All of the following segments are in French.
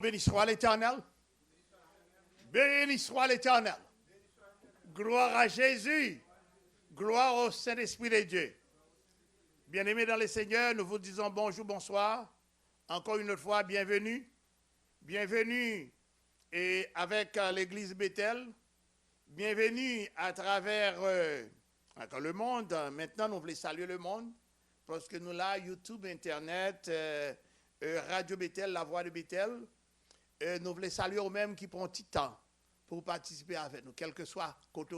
Béni soit l'Éternel. Béni soit l'Éternel. Gloire à Jésus. Gloire au Saint-Esprit de Dieu. Bien-aimés dans le Seigneur, nous vous disons bonjour, bonsoir. Encore une autre fois, bienvenue. Bienvenue et avec l'église Bethel. Bienvenue à travers le monde. Maintenant, nous voulons saluer le monde parce que nous là, YouTube, Internet, Radio Bethel, La Voix de Bethel. Nous voulons saluer aux mêmes qui prennent un petit temps pour participer avec nous, quel que soit côté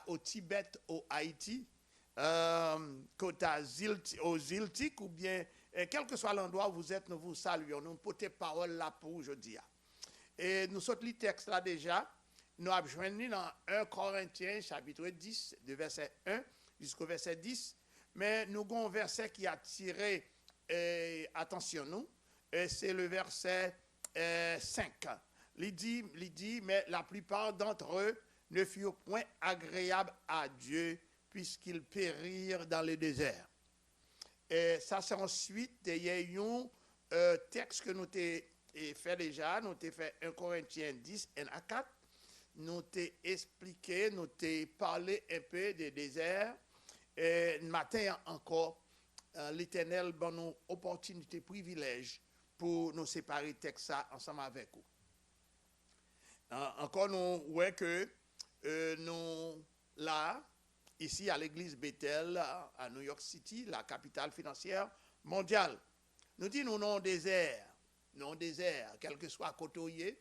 au Tibet, au Haïti, côté au Ziltik, ou bien quel que soit l'endroit où vous êtes, nous vous saluons. Nous portons parole là pour aujourd'hui. Et nous sommes les textes là déjà. Nous avons joint dans 1 Corinthiens, chapitre 10, de verset 1 jusqu'au verset 10. Mais nous avons un verset qui a attiré attention nous. C'est le verset 5. Il dit, mais la plupart d'entre eux ne furent point agréables à Dieu puisqu'ils périrent dans le désert. Et ça, c'est ensuite, il y a eu un texte que nous avons fait déjà, nous avons fait 1 Corinthiens 10, 1 à 4. Nous avons expliqué, nous avons parlé un peu des déserts. Et le matin encore, l'Éternel donne nous opportunité, privilège pour nous séparer texte ensemble avec vous. Encore, nous voyons que nous, là, ici à l'église Bethel, à New York City, la capitale financière mondiale, nous disons nous non désert, quel que soit côté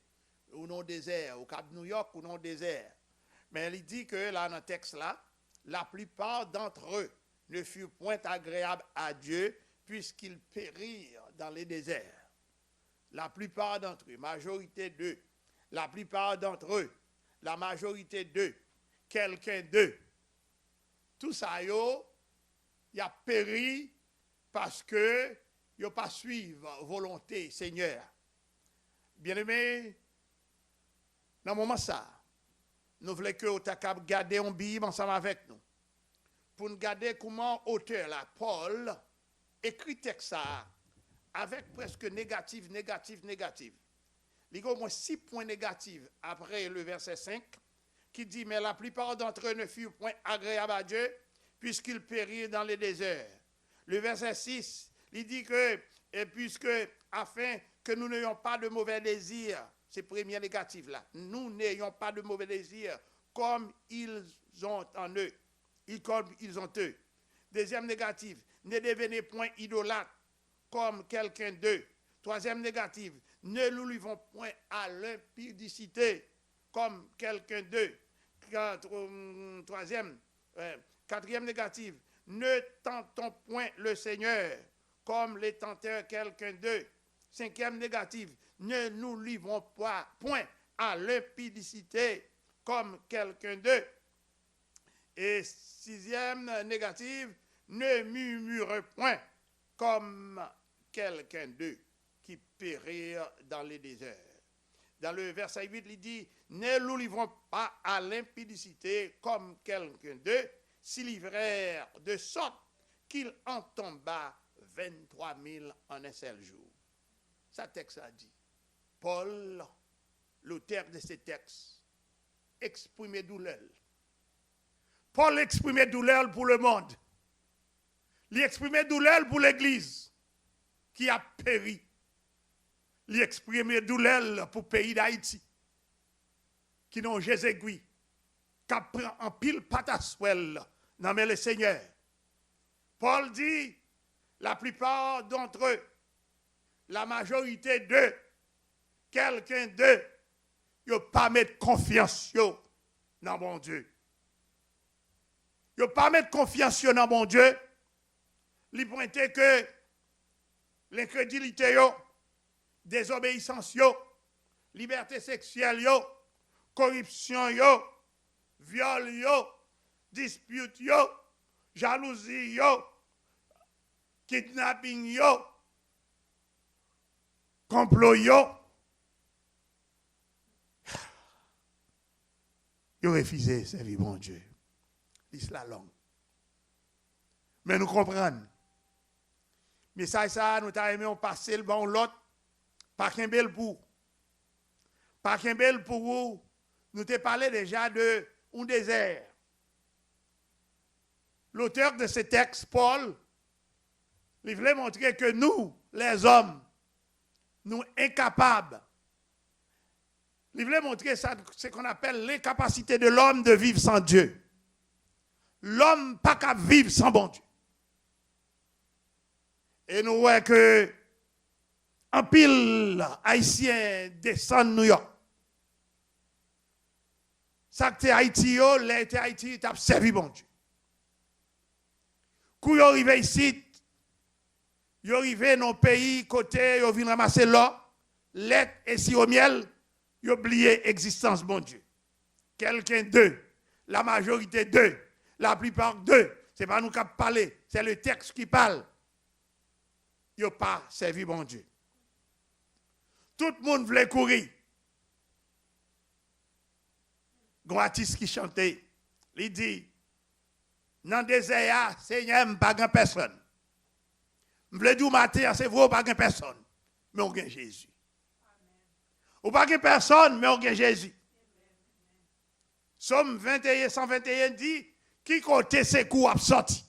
ou non désert, au Cap New York ou non désert. Mais il dit que là, dans le texte là, la plupart d'entre eux ne furent point agréables à Dieu puisqu'ils périrent dans les déserts. La plupart d'entre eux, majorité d'eux, la plupart d'entre eux, la majorité d'eux, quelqu'un d'eux, tout ça, y a péri parce que ils n'ont pas suivi volonté Seigneur. Bien-aimés, dans ce moment ça, nous voulons que vous garder un Bible ensemble avec nous. Pour nous garder comment auteur là, Paul, écrit texte ça avec presque négatif. Il y a au moins 6 points négatifs après le verset 5 qui dit, mais la plupart d'entre eux ne furent point agréables à Dieu puisqu'ils périrent dans les déserts. Le verset 6, il dit que, et puisque, afin que nous n'ayons pas de mauvais désirs, c'est le premier négatif là, nous n'ayons pas de mauvais désirs comme ils ont en eux, comme ils ont eux. Deuxième négatif, ne devenez point idolâtres comme quelqu'un d'eux. Troisième négatif, ne nous livrons point à l'impudicité comme quelqu'un d'eux. Quatrième négatif, ne tentons point le Seigneur comme les tenteurs quelqu'un d'eux. Cinquième négatif, ne nous livrons point à l'impudicité comme quelqu'un d'eux. Et sixième négatif, ne murmurez point comme quelqu'un d'eux qui périrent dans les déserts. Dans le verset 8, il dit, ne nous livrons pas à l'impudicité comme quelqu'un d'eux, s'y livrèrent de sorte qu'il en tomba 23 000 en un seul jour. Ça texte a dit. Paul, l'auteur de ce texte, exprimait douleur. Paul exprimait douleur pour le monde. Il exprimait douleur pour l'Église qui a péri. Il exprimait douleur pour le pays d'Haïti qui n'ont Jésus-Christ, qui prend en pile pataswell dans le Seigneur. Paul dit, la plupart d'entre eux, la majorité d'eux, quelqu'un d'eux, ils n'ont pas mis confiance dans mon Dieu. Ils n'ont pas mis confiance dans mon Dieu. Ils pointent que l'incrédulité, désobéissance, liberté sexuelle, corruption, viol, dispute, jalousie, kidnapping, complot, ils refusé de servir mon Dieu. C'est la langue. Mais nous comprenons. Mais ça, nous avons aimé passer le bon l'autre Pas qu'un bel pour. Pas qu'un bel pour vous. Nous t'ai parlé déjà de un désert. L'auteur de ce texte, Paul, il voulait montrer que nous, les hommes, nous incapables, il voulait montrer ça, ce qu'on appelle l'incapacité de l'homme de vivre sans Dieu. L'homme pas qu'à vivre sans bon Dieu. Et nous voyons que en pile haïtien descend de New York. Ça que Haïti, l'été Haïti, t'a servi bon Dieu. Quand ils arrivent ici, ils arrivent dans le pays, côté, ils viennent ramasser l'eau, lait et si au miel, ils oublient l'existence bon Dieu. Quelqu'un d'eux, la majorité d'eux, la plupart d'eux, ce n'est pas nous qui parlons, c'est le texte qui parle. Ils n'ont pas servi bon Dieu. Tout le monde voulait courir. Un artiste qui chantait, il dit, dans le désert, Seigneur, je n'ai pas personne. Je voulais dire matin, c'est vrai, pas personne. Mais on gagne Jésus. Ou pas personne, mais on gagne Jésus. Somme 21, 121 dit, qui côté ces coups a sorti?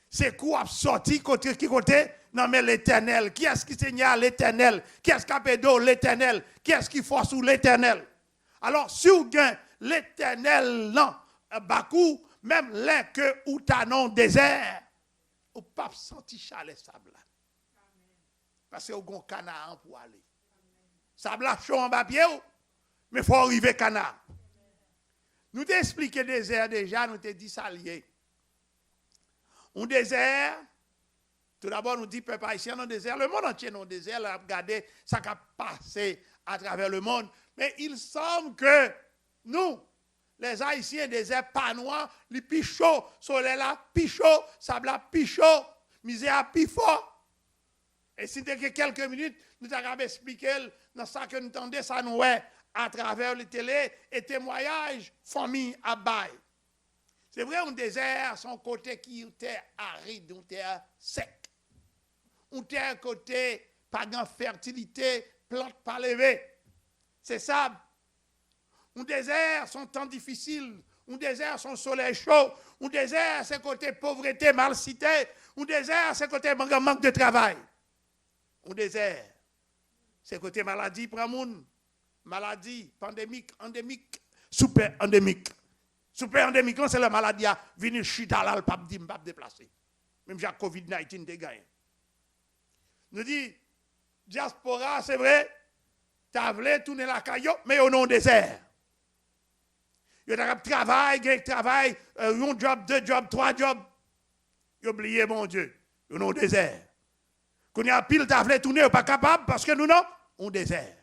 Ces coups a sorti, qui côté? Non, mais l'éternel. Qui est-ce qui signale l'éternel? Qui est-ce qui a pédo l'éternel? Qui est-ce qui force ou l'éternel? Alors, si vous gagnez l'éternel, non, Bakou, même là que ou t'as non désert, ou pas senti chalet sable là. Parce que vous avez un canard pour aller. Sable là chaud en bas pied, mais il faut arriver canard. Nous t'ai expliqué le désert déjà, nous t'ai dit ça lié. Un désert, tout d'abord nous dit peuple haïtien dans le désert, le monde entier dans le désert, là, regardez ça qui a passé à travers le monde. Mais il semble que nous, les Haïtiens, désert pas noir, les pichots, soleil là, pichot, sable là, pichot, misère pi fort. Et si que quelques minutes, nous avons expliqué dans ça que nous entendons, ça nous est à travers les télé et témoignages, famille à bail. C'est vrai, un désert, son côté qui était aride, un terre sec. Un terre côté pas de fertilité, plante pas levée. C'est ça. Un désert, son temps difficile. Un désert, son soleil chaud. Un désert, c'est côté pauvreté, mal cité. Un désert, c'est côté manque de travail. Un désert, c'est côté maladie, pramoun. Maladie, pandémique, endémique, super endémique. Super endémique, c'est la maladie à venir chita là, le pape dit, pas déplacer. Même j'ai COVID-19 te gagné. Nous dit, diaspora, c'est vrai, t'as voulu tourner la caillou, mais au nom désert. Il y a travail, un job, deux jobs, trois jobs. Il a oublié, mon Dieu, au nom désert. Quand il y a pile, t'as voulu tourner, pas capable, parce que nous, non, on désert.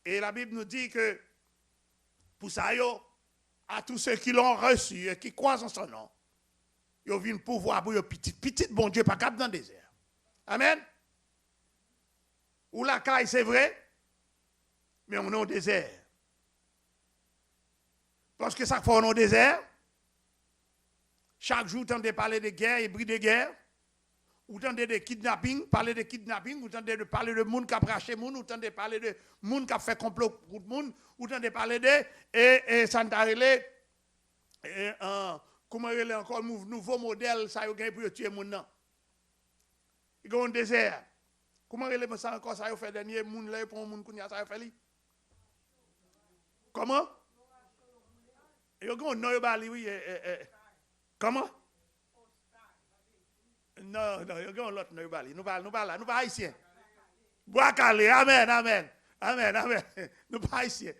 Et la Bible nous dit que, pour ça, à tous ceux qui l'ont reçu et qui croient en son nom, ils ont vu un pouvoir pour eux petit bon Dieu, pas capable dans le désert. Amen. Ou la caille, c'est vrai, mais on est au désert. Parce que ça fait on est au désert. Chaque jour, vous entendez parler de guerre et bruit de guerre. Vous entendez de kidnapping, parler de kidnapping, vous entendez parler de monde qui a braché monde, vous entendez parler de monde qui a fait complot pour le monde, vous entendez parler de et ça n'a relé comment relé encore nouveau modèle ça y a pour tuer monde non. Il y a un désert. Comment relé ça encore ça y a fait dernier monde là pour monde qu'on y a ça y a fait lui. Comment? Il y a un nom bali oui comment? Non, il y a un autre nom bali. Nous pas haïtiens. Bois calé, amen, amen. Amen, amen. Nous pas haïtiens.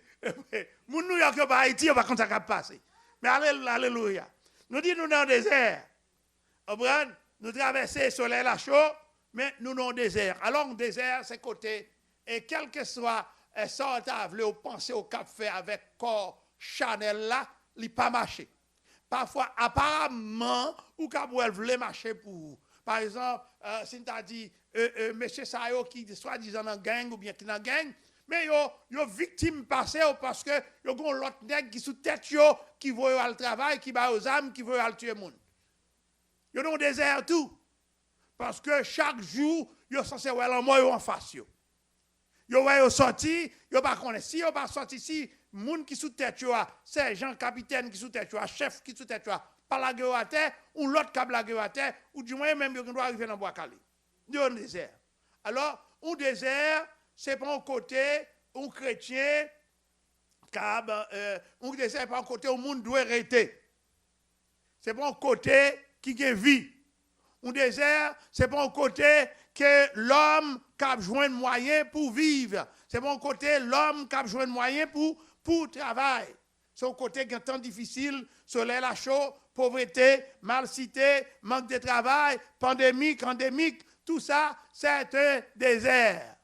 Moun New York pas Haïti, on va comme ça va passer. Mais alléluia. Nous disons nous dans le désert. Nous traversons le soleil là chaud, mais nous dans le désert. Alors le désert c'est côté et quel que soit ça t'as voulu penser au cap fait avec corps Chanel là, il pas marché. Parfois apparemment ou Kabouel voulait marcher pour vous. Par exemple, si tu as dit monsieur Sayo qui soi-disant dans gang ou bien qui dans gang, mais yo victime passé parce que yo gon l'autre nèg qui sous tête yo qui veut al travail, qui va aux âmes, qui veut al tuer monde. Yo dans désert tout. Parce que chaque jour, Yo censé ouais en moi en face yo. Yo ouais yo sorti, yo pas connaît si yo pas sorti si moun qui sous tête yo sergent capitaine qui sous tête yo chef qui sous tête yo pas la guerre à terre ou l'autre cap la guerre à terre ou du moins même yo doit arriver dans bois calé. Yo désert. Alors, un désert c'est pas un côté un chrétien cab un désert pas un côté où monde doit arrêter. C'est pas un côté qui a vie. Un désert, c'est pas un côté que l'homme qui a besoin de moyens pour vivre. C'est pas un côté l'homme qui a besoin de moyens pour travailler. C'est un côté qui est un temps difficile, soleil la chaud, pauvreté, malcité, manque de travail, pandémie, endémique, tout ça, c'est un désert.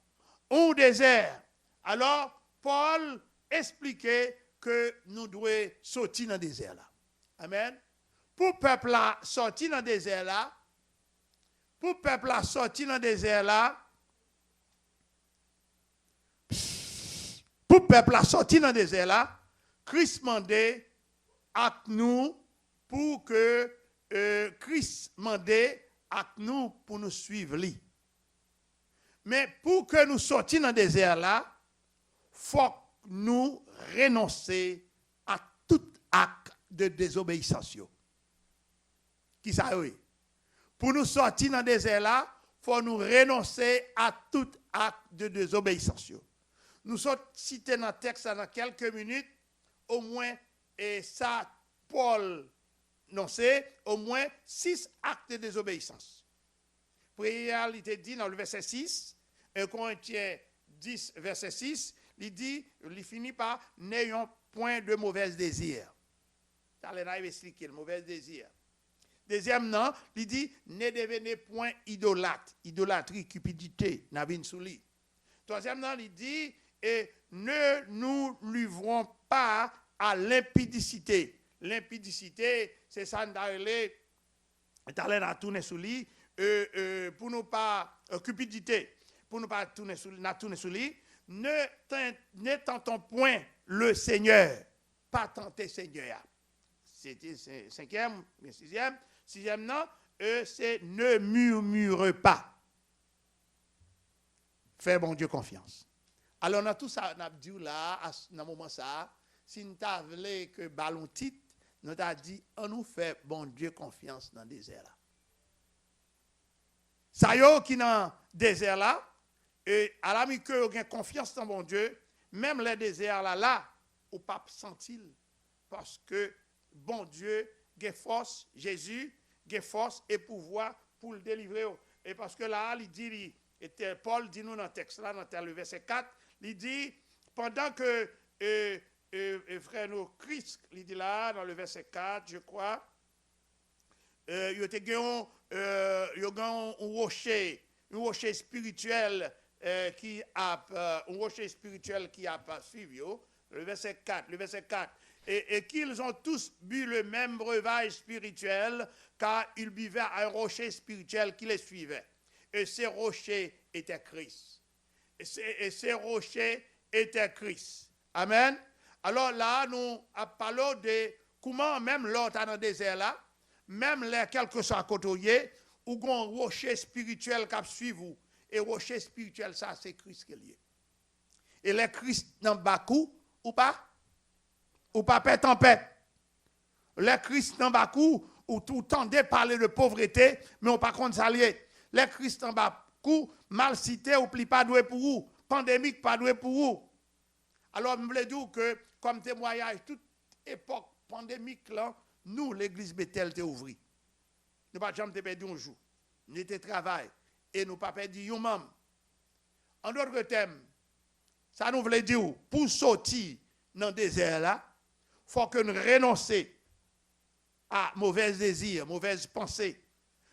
Un désert. Alors, Paul expliquait que nous devons sortir dans le désert là. Amen. Pour le peuple là sortir dans le désert là, pour le peuple là sortir dans le désert là, pour le peuple là sortir dans le désert là, Christ demandait à nous pour que Christ demandait à nous pour nous suivre lui. Mais pour que nous sortions dans le désert là, faut nous renoncer à tout acte de désobéissance. Qui ça oui? Pour nous sortir dans le désert là, faut nous renoncer à tout acte de désobéissance. Nous sommes cités dans le texte dans quelques minutes, au moins, et ça, Paul, non, c'est au moins 6 actes de désobéissance. Prière, il était dit dans le verset 6, 1 Corinthiens 10, verset 6, il dit, il finit par n'ayons point de mauvais désir. Ça, il a expliqué le mauvais désir. Deuxième, non, il dit, ne devenez point idolâtre, idolâtrie, cupidité, n'avine sous lui. Troisième, non, il dit, et ne nous livrons pas à l'impudicité. L'impudicité, c'est ça, nous allons tourner sous lui, pour nous pas, cupidité, pour nous pas tourner sous lui, ne tentons point le Seigneur, pas tenter Seigneur. C'était cinquième, sixième. Sixième, non, c'est ne murmure pas. Fais bon Dieu confiance. Alors, dans tout ça, on a dit là, dans ce moment ça, si nous avons que ballon titre, nous avons dit, on nous fait bon Dieu confiance dans le désert là. Ça y est, qui dans le désert là, et à la mi-que vous avez confiance dans bon Dieu, même les déserts là, ou pas sentir, parce que bon Dieu, a force, Jésus, a force et pouvoir pour le délivrer. Et parce que là, il dit, Paul dit nous dans le texte là, dans le verset 4, il dit, pendant que frère nous, Christ, il dit là, dans le verset 4, je crois, il y a un rocher spirituel qui a suivi, le verset 4, et qu'ils ont tous bu le même breuvage spirituel, car ils buvaient à un rocher spirituel qui les suivait. Et ces rochers étaient Christ. Et ces rochers étaient Christ. Amen. Alors là, nous parlons de comment même l'autre dans le désert là, même les quelques soit côtoyés, ou un rocher spirituel qui suit vous. Et rocher spirituel, ça, c'est Christ qui est lié. Et les Christ dans Bakou, ou pas? Ou pas paix tempête. Les Christ dans Bakou, ou tout tendez parler de pauvreté, mais on pas contre s'allier. Les Christ en Bakou, mal cité, ou pli pas doué pour vous. Pandémique, pas doué pour vous. Alors, je voulais dire que, comme témoignage, toute époque pandémique, là, nous, l'église Bethel, t'est ouvri. Nous pas jamais perdu un jour. Nous étions travail. Et nous pas perdu un membre. En d'autres termes, ça nous voulait dire, pour sortir dans le désert là, il faut que nous renoncions à mauvais désirs, mauvaises pensées,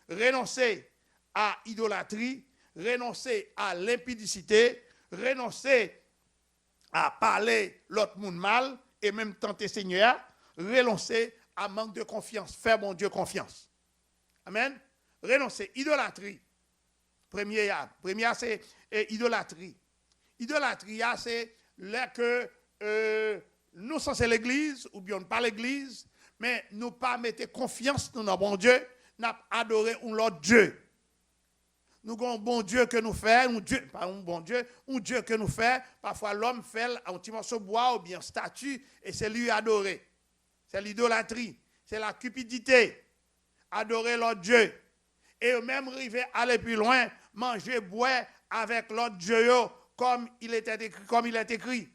renoncer à idolâtrie, renoncer à l'impudicité, renoncer à parler l'autre monde mal et même tenter Seigneur, renoncer à manque de confiance, faire mon Dieu confiance. Amen. Renoncer, idolâtrie. Première c'est idolâtrie. Idolâtrie, c'est là que nous sommes l'église, ou bien pas l'église, mais nous pas mettre confiance dans notre bon Dieu, nous adorer un autre Dieu. nous avons un bon Dieu que nous faisons, pas un bon Dieu, un Dieu que nous faisons. Parfois, l'homme fait un petit morceau de bois ou bien statue et c'est lui adoré. C'est l'idolâtrie, c'est la cupidité. Adorer l'autre Dieu. Et même arriver à aller plus loin, manger, boire avec l'autre Dieu comme il est écrit.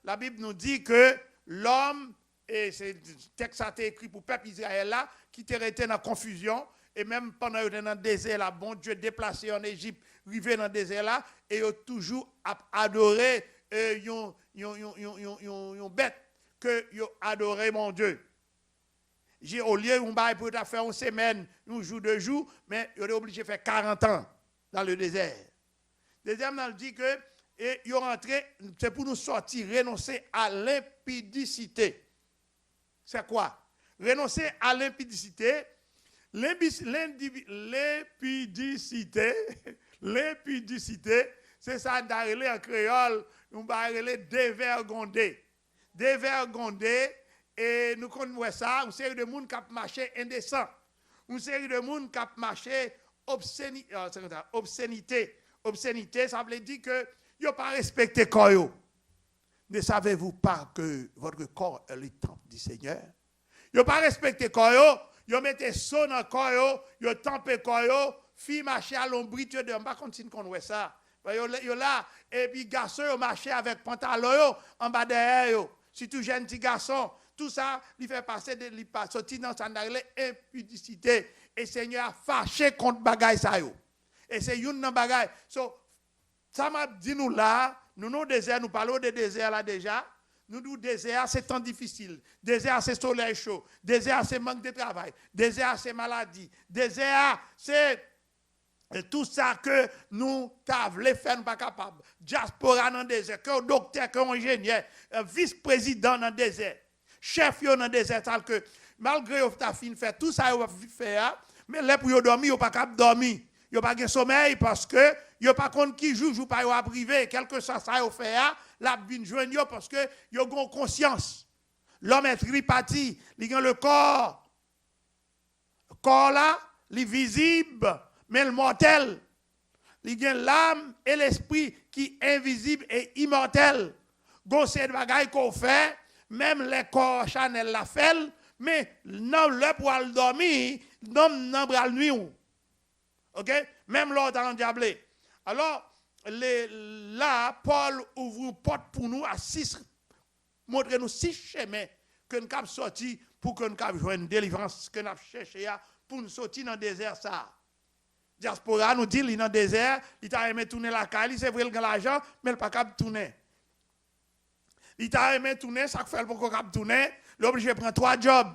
La Bible nous dit que l'homme, et c'est le texte a été écrit pour le peuple Israël là, qui était resté dans la confusion, et même pendant qu'il était dans le désert là, bon Dieu déplacé en Égypte, arrivé dans le désert là, et il a toujours adoré une bête que il a adoré mon Dieu. J'ai au lieu on va peut faire une semaine, un jour, 2 jours, mais il est obligé de faire 40 ans dans le désert. Deuxième, on dit que il est rentré, c'est pour nous sortir, renoncer à l'impudicité. C'est quoi? Renoncer à l'impudicité. L'impudicité, c'est ça d'arrêter en créole, on va arrêter dévergondé. Dévergondé, et nous connaissons ça, une série de monde qui a marché indécent. Une série de monde qui a marché obscénité. Obscénité, ça veut dire que vous n'avez pas respecté le corps. Ne savez-vous pas que votre corps est le temple du Seigneur? Vous n'avez pas respecté le corps, vous mettez son dans le corps, vous tempez le corps, fille marcher à l'ombre, vous ne pas continuer qu'on voit ça. Vous là, et puis garçon, vous marchez avec pantalon en bas derrière. Surtout jeune petit garçon. Tout ça, il fait passer, il sortir dans sa impudicité. Et le Seigneur a fâché contre bagaille ça. Et c'est une bagaille. So, ça m'a dit nous là, nous désert, nous parlons de désert là déjà. Nous disons désert, c'est temps difficile. Désert, c'est soleil chaud. Désert, c'est manque de travail. Désert, c'est maladie. Désert, c'est tout ça que nous voulons faire, nous pas capables. Diaspora dans le désert, que docteur, que ingénieur, vice-président dans le désert. Chef yo dans désert tal que malgré yo ta fin fait tout ça yo faire mais là pour yo dormir yo pas capable dormir yo pas gain sommeil parce que yo pas compte qui joue pas yo à privé quelque soit ça yo fait la vinn joindre yo parce que yo gon conscience l'homme est tripartite il a le corps là il visible mais le mortel il a l'âme et l'esprit qui est invisible et immortel gon c'est de bagaille qu'on fait. Même les corps Chanel la fait, mais non le poil dormir, non bral nuit. OK? Même l'autre en diablé. Alors là Paul ouvre une porte pour nous à 6 montrer nous 6 chemins que nous avons sorti pour que nous puissions jouer une délivrance que nous avons cherché pour nous sortir dans le désert ça. Diaspora nous dit il est dans le désert, il a aimé tourner la caille, c'est vrai il a l'argent, mais il pas capable tourner. Il t'a aimé tourner, ça fait pour qu'on capable tourner, l'obligé de prendre 3 jobs.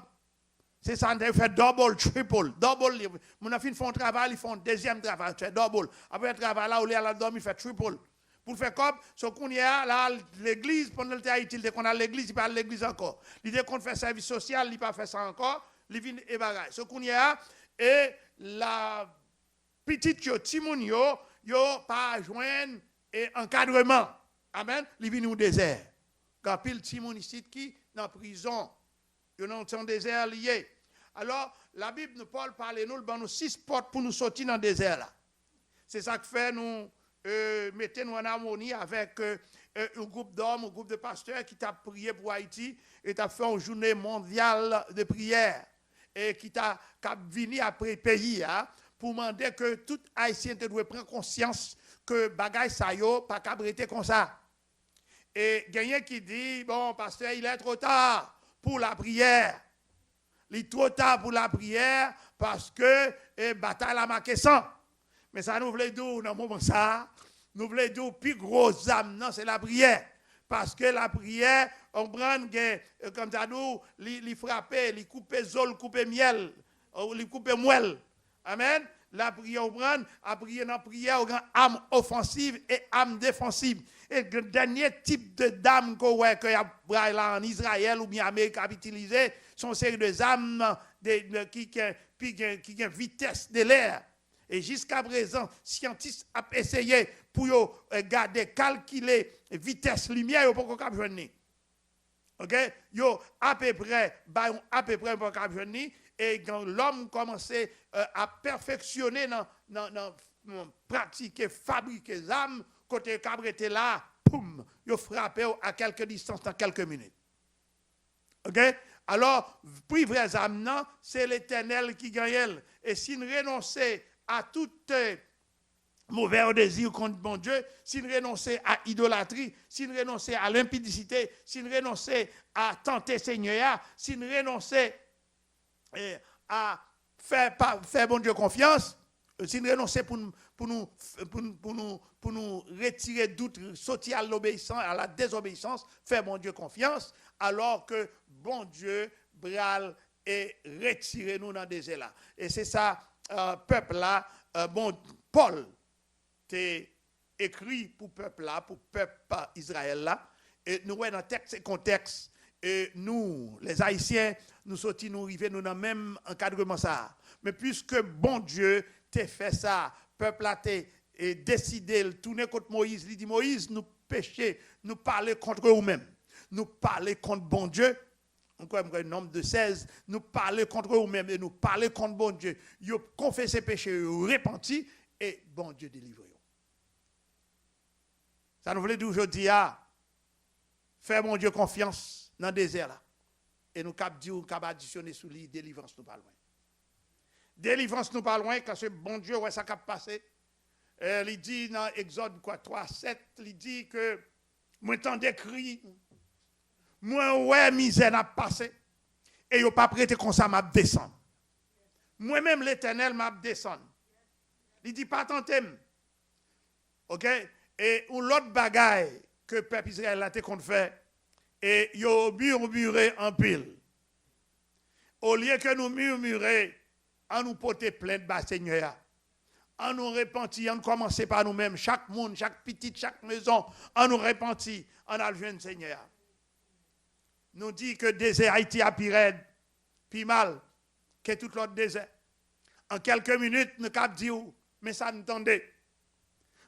C'est ça, on fait double, triple, double. Mon afin font un travail, ils font un deuxième travail, c'est double. Après le travail là, où il a dormi, il fait triple. Pour faire comme, ce qu'on y a là, l'église, pendant le temps, il qu'on a l'église, il pas l'église encore. L'idée qu'on fait service social, il pas fait ça encore, il vient et bagaille. Ce qu'on y a, et la petite yo, Timounio, yo pas joindre et encadrement. Amen, il vient au désert. Quand pile Timon ici qui dans prison, ils sont dans désert lié. Alors la Bible nous Paul parle nous 6 portes pour nous sortir dans le désert là. C'est ça que fait nous mettez nous en harmonie avec un groupe d'hommes, un groupe de pasteurs qui t'a prié pour Haïti et t'a fait une journée mondiale de prière et qui t'a venu après pays hein, pour demander que tout Haïtien doit prendre conscience que bagaille ça yo pas cabrité comme ça. Et quelqu'un qui dit, bon, pasteur, il est trop tard pour la prière. Il est trop tard pour la prière parce que bataille a marqué 100. Mais ça nous voulait dire, dans le moment ça, nous voulons dire, plus gros âme, non, c'est la prière. Parce que la prière, on prend, comme ça, nous, il frappe, il coupe zol, il coupe miel, il coupe moelle. Amen. La prière, on prend, à prier dans la prière, on a âme offensive et âme défensive. Et le dernier type de dame qu'il y a en Israël ou bien en Amérique a utilisé, sont série de âmes qui ont vitesse de l'air. Et jusqu'à présent, scientifiques ont essayé pour garder, calculer vitesse lumière pour qu'on puisse joindre. OK? Yo à peu près pour qu'on puisse joindre et quand l'homme commençait à perfectionner, pratiquer, fabriquer les armes, côté cabre était là, poum, il frappait à quelques distances dans quelques minutes. OK? Alors, puis vrais âmes, c'est l'Éternel qui gagne. Et si nous renonçons à toute mauvais désir contre mon Dieu, si nous renonçons à idolâtrie, si nous renonçons à l'impudicité, si nous renonçons à tenter Seigneur, si nous renonçons à faire bon Dieu confiance, si nous renonçons pour nous retirer doute, sortir à l'obéissance, à la désobéissance, faire bon Dieu confiance, alors que bon Dieu bral et retirer nous dans le désert là. Et c'est ça, peuple là, bon, Paul t'es écrit pour peuple là, pour peuple Israël là, et nous voyons dans texte et contexte, et nous, les Haïtiens, nous sortis, nous arrivons, nous dans le même encadrement ça. Mais puisque bon Dieu t'a fait ça, peuple là t'es décidé de tourner contre Moïse, il dit Moïse, nous péchons, nous parler contre eux-mêmes, nous parler contre bon Dieu. Encore un nombre de 16, nous parler contre eux-mêmes et nous parler contre bon Dieu. Ils ont confessé péché, ils ont repenti et bon Dieu délivre. Ça nous voulait dire aujourd'hui, faire mon Dieu confiance dans le désert là. Et nous cap dire, cap additionner sous lui, délivrance nous pas loin. Délivrance nous pas loin, parce que bon Dieu, ouais, ça cap passé. Il dit dans Exode 3, 7, il dit que moi tant des cris, moi ouais misère n'a passé et yo pas prêté comme ça m'a descendre. Moi-même l'Éternel m'a descendre. Il dit pas tenter. OK? Et l'autre bagaille que peuple Israël a été qu'on fait et yo murmuré en pile. Au lieu que nous murmurer, en nous porter plainte bas Seigneur. En nous repentir, en commencer par nous-mêmes, chaque monde, chaque petite, chaque maison, en nous repentir, en allant Seigneur. Nous dit que le désert Haïti a pire raide, puis mal, que tout l'autre désert. En quelques minutes, nous cap dire, mais ça nous tendait.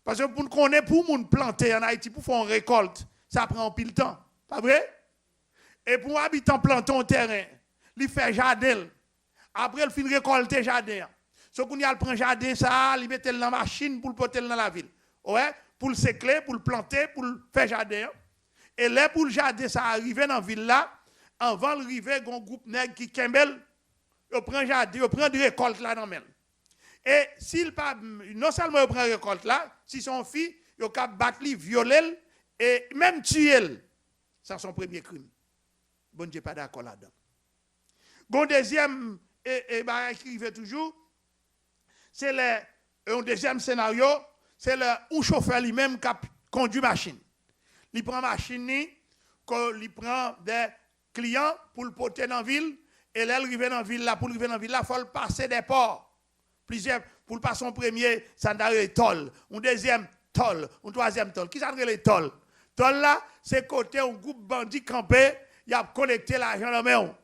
Parce que pour nous connaître, pour nous planter en Haïti, pour faire une récolte, ça prend un pile de temps. Pas vrai? Et pour un habitant planter un terrain, il fait jardin. Après, il finit récolter jardin. Ce qu'on y a, il prend jardin, ça, il met dans la machine pour le porter dans la ville. Ouais? Pour le sécler, pour le planter, pour le faire jardin. Et là, pour le jardin, ça arrive dans la ville là, avant d'arriver, il y a un groupe nègre qui kembel, il prend jardin, il prend des récoltes là dans le Et s'il pas, non seulement il prend récolte là, si son fille, il peut battre, violer et même tuer. C'est son premier crime. Bon Dieu pas d'accord là-dedans. Bon deuxième, et qui arrive toujours, c'est un deuxième scénario, c'est le chauffeur lui-même qui conduit machine. Il prend machine, il prend des clients pour le porter dans la ville, et là, il arrive dans la ville là, pour arriver dans la ville là, il faut passer des ports. Plusieurs, pour le passer en premier, ça n'a toll. Un deuxième, toll. Un troisième, toll. Qui ça les toll? Toll là, c'est côté un groupe bandit campé, il a collecté l'argent dans la main.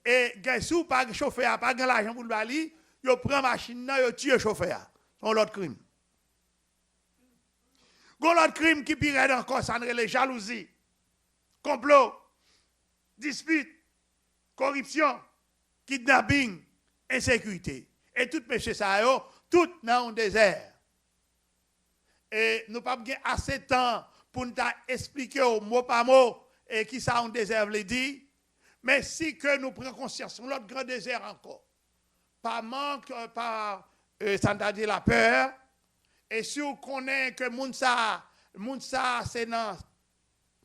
Et si pas chauffeur, pas l'argent pour le bali, il prend la machine, il tue le chauffeur. C'est l'autre crime. L'autre crime qui pire encore, ça les jalousies, complot, dispute, corruption, kidnapping, insécurité. Et tout péché ça, tout dans le désert. Et nous n'avons pas assez de temps pour nous expliquer mot par mot et qui ça en désert veut dire. Mais si que nous prenons conscience, l'autre grand désert encore, par manque, par c'est-à-dire la peur, et si on connaît que Mounsa c'est dans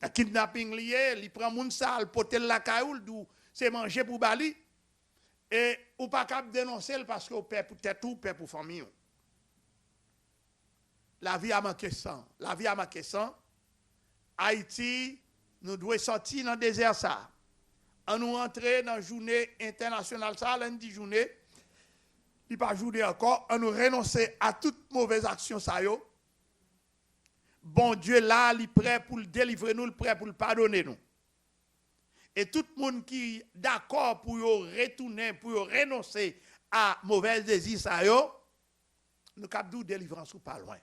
le kidnapping lié, il prend Mounsa, il porte la caoule, c'est manger pour Bali, et ou pas capable dénoncer parce que père pour tête ou père pour famille. La vie a manqué sang. La vie a manqué sang. Haïti, nous devons sortir dans le désert ça. On nous entrer dans la journée internationale ça, lundi journée. Il pas journée encore, on nous renoncer à toute mauvaise action ça yo. Bon Dieu là, il est prêt pour le délivrer nous, il est prêt pour le pardonner nous. Et tout le monde qui est d'accord pour retourner, pour renoncer à mauvais désir ça yo, nous capable délivrance ou pas loin.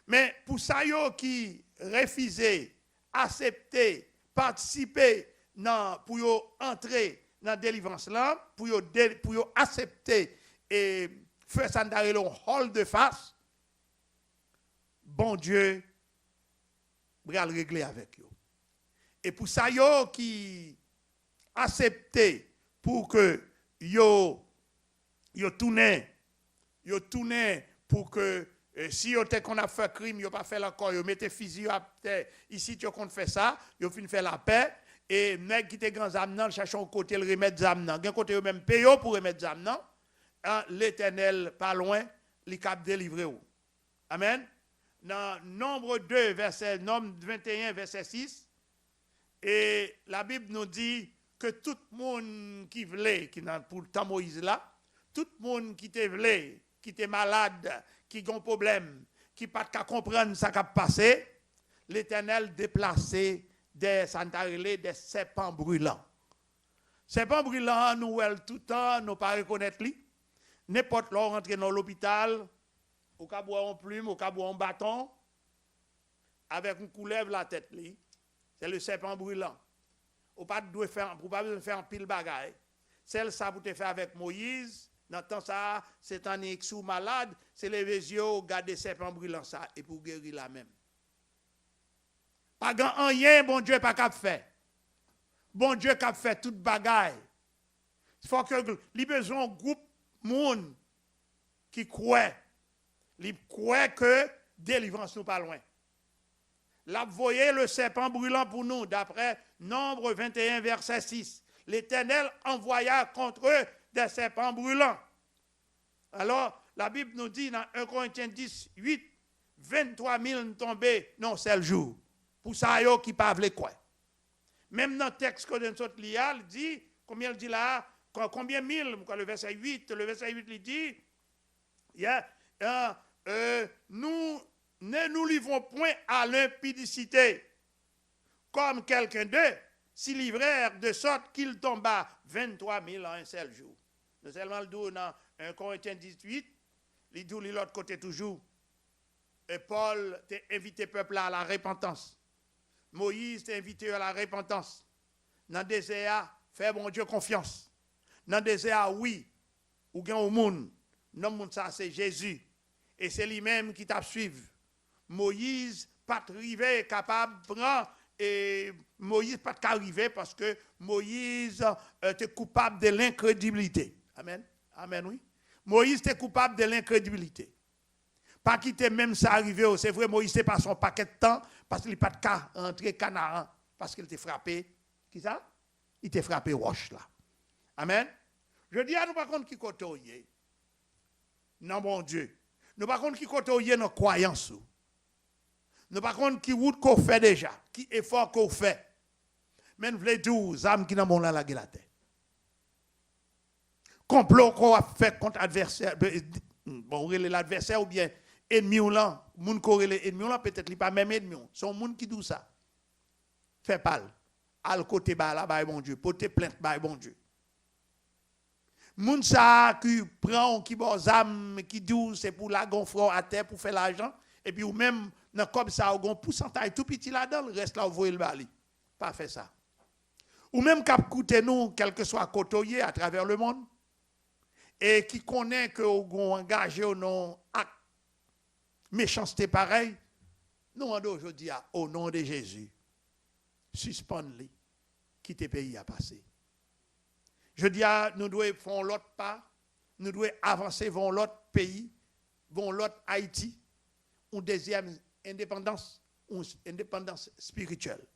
Mais pour ça yo qui refuser, accepter, participer pour entrer dans la délivrance là, pour accepter et faire ça dans le hall de face, bon Dieu va le régler avec eux. Et pour ça, yo qui accepté pour que yo tourne pour que si yo te qu'on a fait crime, yo pas fait encore, yo mettez fusil à terre, ici tu qu'on fait ça, yo fin faire la paix et nèg qui te grand zam nan cherchons côté le remettre zam nan, gen côté yo même payo pour remettre zam nan, l'Éternel pas loin, li cap délivrer ou. Amen. Dans Nombre 2 verset Nombre 21 verset 6 et la Bible nous dit que tout le monde qui voulait qui dans pour le temps Moïse là, tout le monde qui te voulait, qui était malade, qui a un problème, qui n'a pas qu'à comprendre ce qui a passé, l'Éternel déplacé des serpents brûlants. Serpents brûlants, nous, tout le temps, nous ne pas reconnaître lui. N'importe où rentrer dans l'hôpital, au cas où on plume, au cas où on bâton, avec une couleuvre la tête, c'est le serpent brûlant. Ou pas de faire, pour pas faire un pile bagaille. Celle ça vous te fait avec Moïse. Dans temps ça, c'est un sous malade, c'est les yeux, garder serpent brûlant ça et pour guérir la même. Pas grand rien, bon Dieu pas qu'à faire. Bon Dieu qu'a fait toute bagaille. Il faut que les besoin un groupe monde qui croit, que délivrance nous pas loin. Là, vous voyez le serpent brûlant pour nous, d'après Nombre 21, verset 6. L'Éternel envoya contre eux des serpents brûlants. Alors, la Bible nous dit dans 1 Corinthiens 10, 8, 23 000 tombés dans un seul jour. Pour ça, yo qui pas vle quoi. Même dans le texte que nous sommes liés, il dit, combien il dit là, combien mille, le verset 8, il dit, nous ne nous livrons point à l'impudicité, comme quelqu'un d'eux s'y livrèrent de sorte qu'il tomba 23 000 en un seul jour. Nous seulement le dit dans 1 Corinthiens 18, il dit de l'autre côté toujours. Et Paul t'a invité le peuple à la repentance. Moïse t'a invité à la repentance. Dans le désert, fais bon Dieu confiance. Dans le désert, oui, ou bien au monde. Non, monde ça c'est Jésus. Et c'est lui-même qui t'a suivi. Moïse pas arrivé capable de prendre et Moïse pas arrivé parce que Moïse était coupable de l'incrédulité. Amen. Amen, oui. Moïse était coupable de l'incrédulité. Pas quitter même ça arrivé, c'est vrai, Moïse n'était pas son paquet de temps parce qu'il n'a pas de cas rentrer Canaan parce qu'il était frappé. Qui ça? Il était frappé roche là. Amen. Je dis à nous par contre qui côtoyer. Non, bon Dieu. Nous par contre qui côtoyer nos croyances. Nous par contre qui route qu'on fait déjà, qui effort qu'on fait. Mais nous voulons dire âmes qui n'ont pas la terre. Complot qu'on a fait contre adversaire, bon, l'adversaire ou bien ennemi ou là, moun ko relé ennemi ou là peut-être pas même ennemi, son moun qui dit ça. Fait pas al côté ba là ba bon Dieu, porter plainte ba bon Dieu. Moun ça qui prend qui bon âme qui dit c'est pour la gonfler à terre pour faire l'argent et puis ou même dans comme ça au gon pourcentage tout petit là-dedans, le reste là vous voyez le bali. Pas fait ça. Ou même cap coûter nous quel que soit côtoyer à travers le monde et qui connaît que vous engagé au nom acte méchanceté pareil, nous demandons aujourd'hui au nom de Jésus, suspendre-les, quitter le pays à passer. Je dis nous devons faire l'autre pas, nous devons avancer vers l'autre pays, vers l'autre Haïti, une deuxième indépendance, une indépendance spirituelle.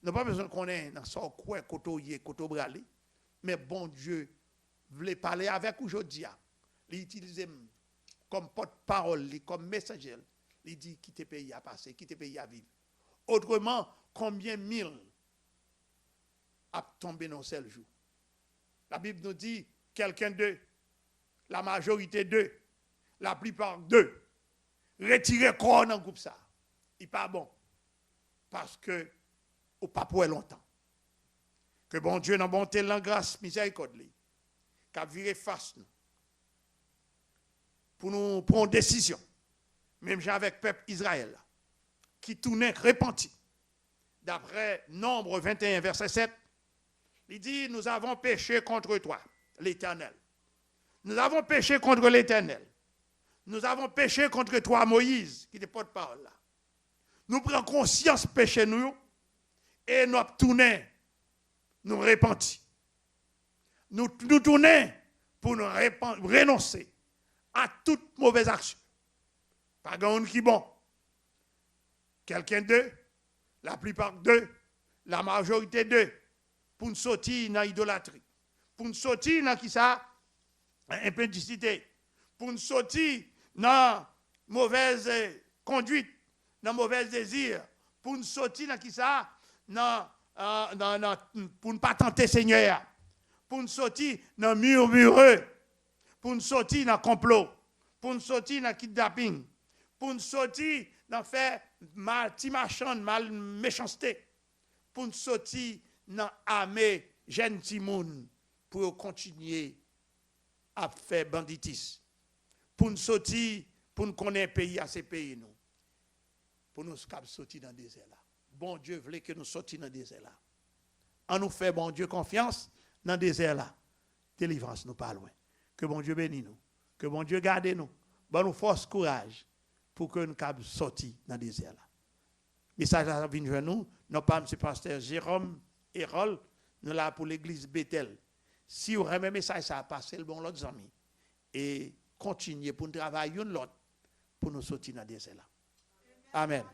Nous n'avons pas besoin qu'on ait dans son coin, côté bralé, mais bon Dieu, voulait parler avec aujourd'hui, l'utiliser comme porte-parole, comme messager, il dit quitter pays à passer, quitter pays à vivre. Autrement, combien mille a tombé dans un seul jour? La Bible nous dit quelqu'un d'eux, la majorité d'eux, la plupart d'eux, retirer corps dans le groupe ça. Il n'est pas bon. Parce que, au pas pour longtemps. Que bon Dieu, dans bonté, la grâce, miséricorde, qu'a viré face nous pour nous prendre une décision, même avec le peuple Israël, qui tournait repenti. D'après Nombre 21, verset 7, Il dit, nous avons péché contre toi, l'Éternel. Nous avons péché contre l'Éternel. Nous avons péché contre toi, Moïse, qui est porte-parole là. Nous prenons conscience péché nous et nous tournons, nous repentis. Nous tournons pour nous renoncer à toute mauvaise action. Pas grand qui est bon. Quelqu'un d'eux, la plupart d'eux, la majorité d'eux, pour nous sortir dans l'idolâtrie, pour nous sortir dans qui ça, impudicité, pour nous sortir dans mauvaise conduite, dans mauvais désir, pour nous sortir dans qui ça, pour ne pas tenter Seigneur, pour nous sortir dans murmureux, pour nous sortir dans complot, pour nous sortir dans kidnapping, pour nous sortir dans faire mal, petit machin, mal méchanceté, pour nous sortir dans armée, jeune timoun, pour continuer à faire banditisme, pour nous sortir, pour nous connaître pays à ces pays, nous, pour nous sortir dans le désert là. Bon Dieu voulait que nous sortions dans le désert là. On nous fait, bon Dieu, confiance dans le désert là. Délivrance nous pas loin. Que bon Dieu bénisse nous. Que bon Dieu garde nous. Bon nous force courage pour que nous puissions sortir dans le désert là. Message à venir nous, non pas M. Pasteur Jérôme Hérol, nous là pour l'église Bethel. Si vous avez un message, ça a passé le bon l'autre amis. Et continuez pour nous travailler l'autre pour nous sortir dans le désert là. Amen.